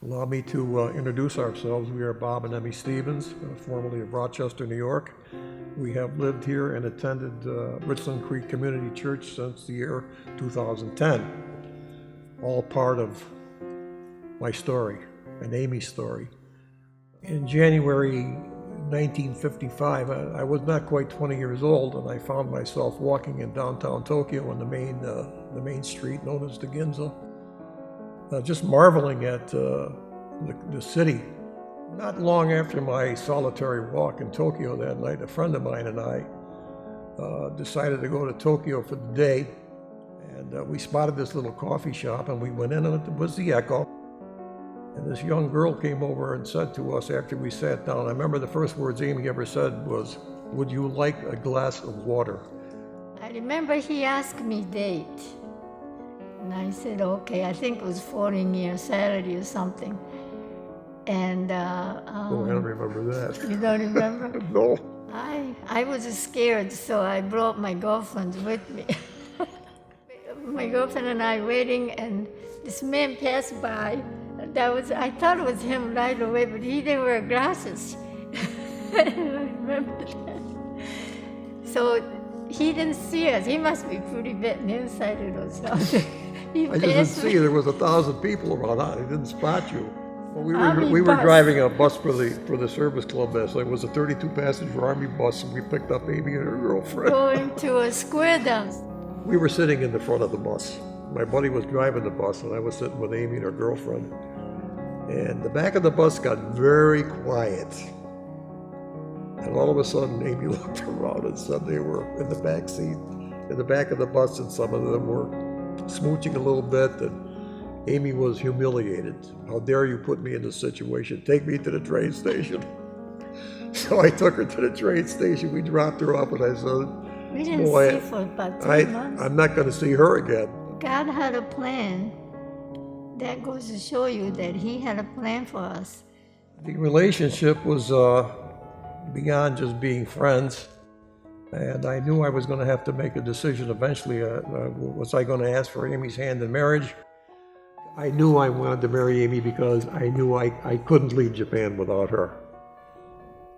Allow me to introduce ourselves. We are Bob and Emi Stevens, formerly of Rochester, New York. We have lived here and attended Richland Creek Community Church since the year 2010. All part of my story, an Emi story. In January 1955, I was not quite 20 years old, and I found myself walking in downtown Tokyo on the main street known as the Ginza, just marveling at the city. Not long after my solitary walk in Tokyo that night, a friend of mine and I decided to go to Tokyo for the day, and we spotted this little coffee shop, and we went in, and it was the Echo. And this young girl came over and said to us after we sat down, I remember the first words Emi ever said was, "Would you like a glass of water?" I remember he asked me date. And I said, okay, I think it was 14 years, Saturday or something. And Oh, I don't remember that. You don't remember? No. I was scared, so I brought my girlfriend with me. My girlfriend and I waiting, and this man passed by. I thought it was him right away, but he didn't wear glasses. I remember that. So he didn't see us. He must be pretty bit nearsighted or something. I just didn't see you. There was 1,000 people around. I didn't spot you. Well, Army we were bus. driving a bus for the service club. So it was a 32-passenger Army bus, and we picked up Emi and her girlfriend. Going to a square dance. We were sitting in the front of the bus. My buddy was driving the bus, and I was sitting with Emi and her girlfriend. And the back of the bus got very quiet. And all of a sudden, Emi looked around and said they were in the back seat, in the back of the bus, and some of them were smooching a little bit. And Emi was humiliated. How dare you put me in this situation? Take me to the train station. So I took her to the train station. We dropped her off, and I said, We didn't "Boy, see for about 3 months. I'm not going to see her again." God had a plan. That goes to show you that He had a plan for us. The relationship was beyond just being friends, and I knew I was going to have to make a decision eventually. Was I going to ask for Emi's hand in marriage? I knew I wanted to marry Emi because I knew I couldn't leave Japan without her.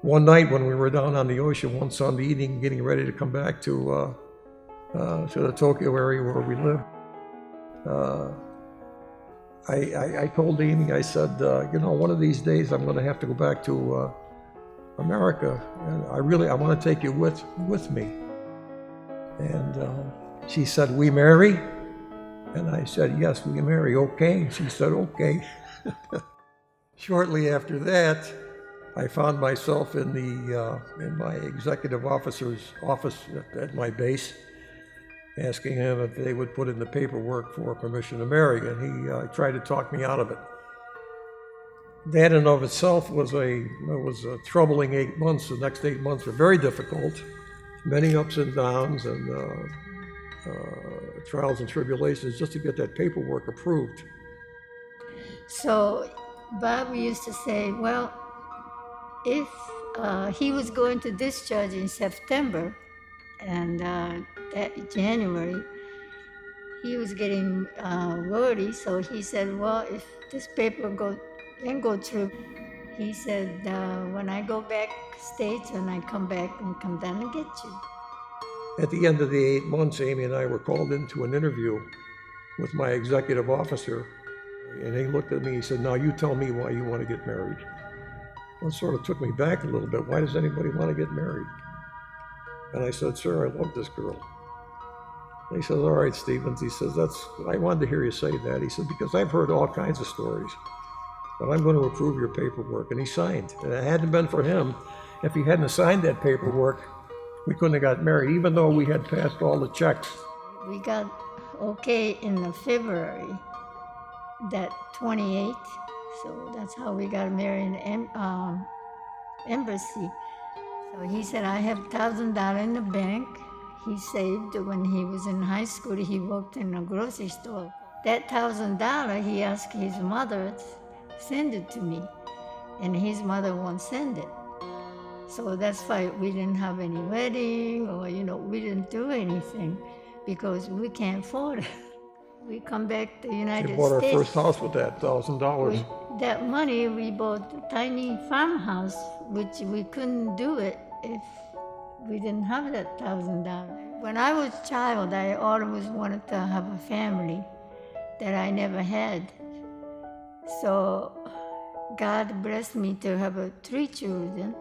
One night when we were down on the ocean one Sunday evening, getting ready to come back to the Tokyo area where we live, I told Emi, I said, one of these days I'm going to have to go back to America, and I want to take you with me. And she said, "We marry?" And I said, "Yes, we marry." "Okay." She said, "Okay." Shortly after that, I found myself in my executive officer's office at my base, asking him if they would put in the paperwork for permission to marry, and he tried to talk me out of it. That in of itself was a troubling 8 months. The next 8 months were very difficult, many ups and downs, and trials and tribulations just to get that paperwork approved. So Bob used to say, well, if he was going to discharge in September, and that January, he was getting worried, so he said, well, if this paper didn't go through, he said, when I go back States, and I come back and come down and get you. At the end of the 8 months, Emi and I were called into an interview with my executive officer, and he looked at me, he said, "Now you tell me why you want to get married." Well, it sort of took me back a little bit. Why does anybody want to get married? And I said, "Sir, I love this girl." And he says, "All right, Stevens," he says, I wanted to hear you say that. He said, "Because I've heard all kinds of stories, but I'm going to approve your paperwork." And he signed. And it hadn't been for him, if he hadn't signed that paperwork, we couldn't have got married, even though we had passed all the checks. We got okay in the February, that 28th, so that's how we got married in the embassy. So he said, "I have $1,000 in the bank." He saved when he was in high school. He worked in a grocery store. That $1,000, he asked his mother to send it to me, and his mother won't send it. So that's why we didn't have any wedding, or we didn't do anything, because we can't afford it. We come back to We United bought our States. first house with that $1,000. With that money, we bought a tiny farmhouse, which we couldn't do it if we didn't have that $1,000. When I was a child, I always wanted to have a family that I never had. So God blessed me to have 3 children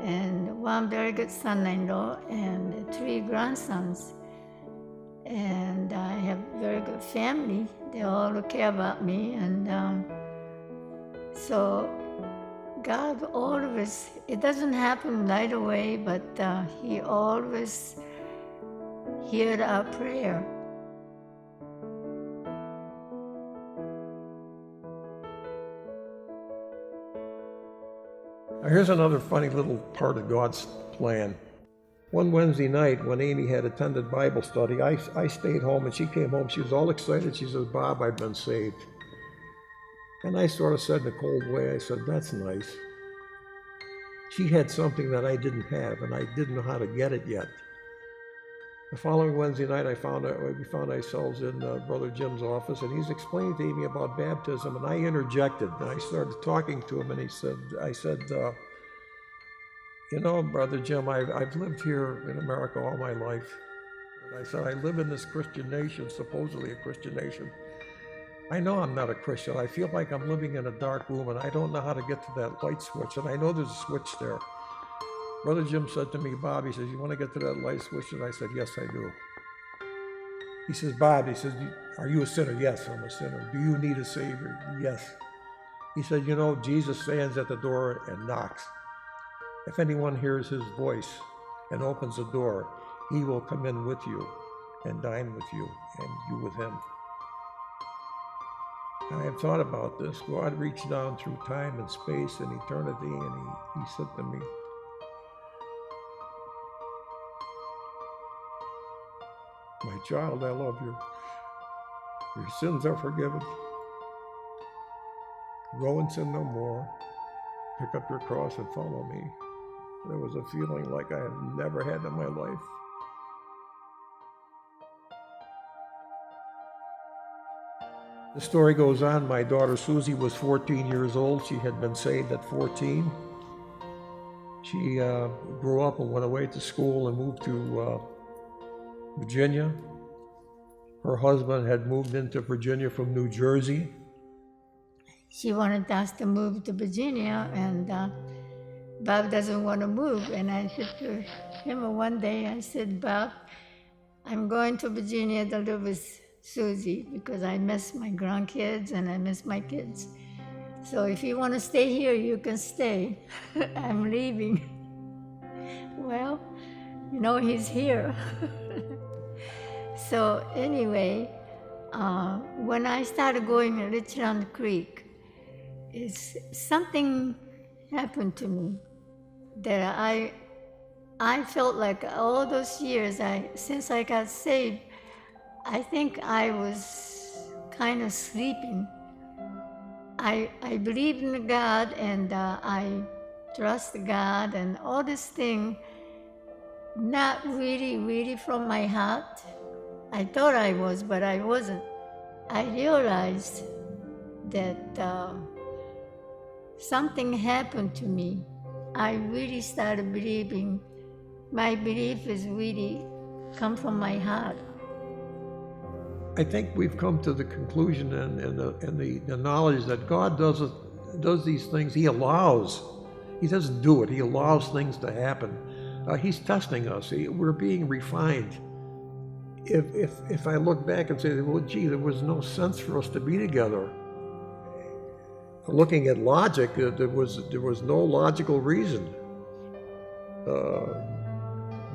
and 1 very good son-in-law and 3 grandsons. And I have very good family. They all care about me. And so God always, it doesn't happen right away, but He always heard our prayer. Now, here's another funny little part of God's plan. One Wednesday night when Amy had attended Bible study, I stayed home and she came home. She was all excited. She says, "Bob, I've been saved." And I sort of said in a cold way, I said, "That's nice." She had something that I didn't have, and I didn't know how to get it yet. The following Wednesday night, we found ourselves in Brother Jim's office, and he's explaining to Amy about baptism, and I interjected, and I started talking to him, and I said, "You know, Brother Jim, I've lived here in America all my life." And I said, "I live in this Christian nation, supposedly a Christian nation. I know I'm not a Christian. I feel like I'm living in a dark room, and I don't know how to get to that light switch, and I know there's a switch there." Brother Jim said to me, "Bob," he says, "you want to get to that light switch?" And I said, "Yes, I do." He says, "Bob," he says, "are you a sinner?" "Yes, I'm a sinner." "Do you need a Savior?" "Yes." He said, "You know, Jesus stands at the door and knocks. If anyone hears his voice and opens the door, he will come in with you and dine with you and you with him." I have thought about this. God reached down through time and space and eternity, and he said to me, "My child, I love you. Your sins are forgiven. Go and sin no more. Pick up your cross and follow me." There was a feeling like I have never had in my life. The story goes on. My daughter Susie was 14 years old. She had been saved at 14. She grew up and went away to school and moved to Virginia. Her husband had moved into Virginia from New Jersey. She wanted us to move to Virginia, and Bob doesn't want to move. And I said to him one day, I said, "Bob, I'm going to Virginia to live with Susie because I miss my grandkids and I miss my kids. So if you want to stay here, you can stay. I'm leaving." Well, you know, he's here. So anyway, when I started going to Richland Creek, something happened to me that I felt like all those years, since I got saved, I think I was kind of sleeping. I believed in God, and I trust God and all this thing, not really from my heart. I thought I was, but I wasn't. I realized that something happened to me. I really started believing. My belief is really come from my heart. I think we've come to the conclusion and the knowledge that God does these things. He allows. He doesn't do it. He allows things to happen. He's testing us. We're being refined. If I look back and say, "Well, gee, there was no sense for us to be together," looking at logic, there was no logical reason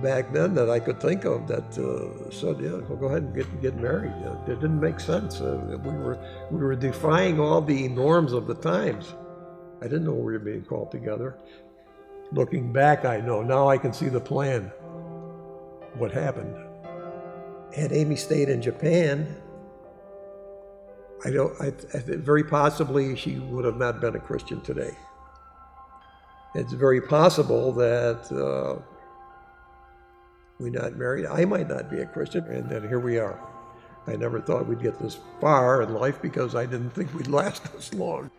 back then that I could think of that said, "Yeah, well, go ahead and get married." It didn't make sense. We were defying all the norms of the times. I didn't know we were being called together. Looking back, I know. Now I can see the plan. What happened? Had Amy stayed in Japan, very possibly she would have not been a Christian today. It's very possible that we're not married. I might not be a Christian, and then here we are. I never thought we'd get this far in life because I didn't think we'd last this long.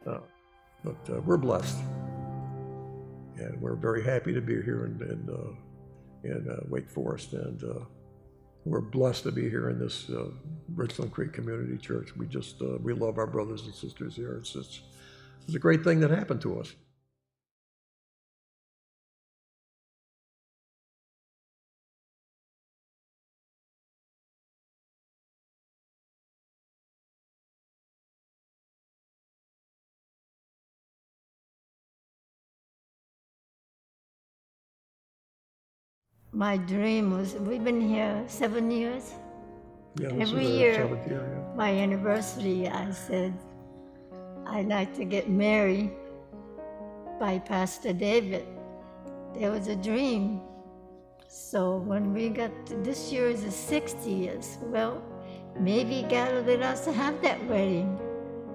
But we're blessed. And we're very happy to be here in Wake Forest. And we're blessed to be here in this Richland Creek Community Church. We love our brothers and sisters here. It's a great thing that happened to us. My dream was, we've been here 7 years. Yeah, this Every is our year, 7th year, yeah. my anniversary, I said, I'd like to get married by Pastor David. There was a dream. So when we got to, this year is the 60 years, well, maybe God will let us have that wedding.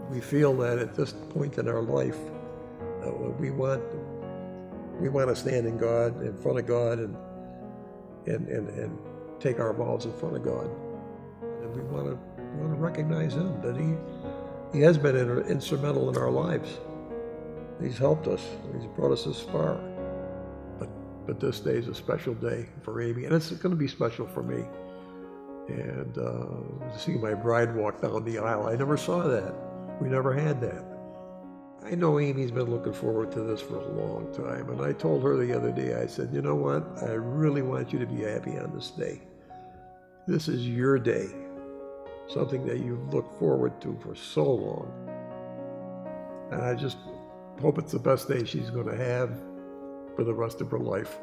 We feel that at this point in our life, we want to stand in front of God, and take our vows in front of God. And we want to recognize Him, that He has been instrumental in our lives. He's helped us. He's brought us this far. But this day is a special day for Amy, and it's going to be special for me. And to see my bride walk down the aisle, I never saw that. We never had that. I know Amy's been looking forward to this for a long time, and I told her the other day, I said, you know what, I really want you to be happy on this day. This is your day, something that you've looked forward to for so long. And I just hope it's the best day she's going to have for the rest of her life.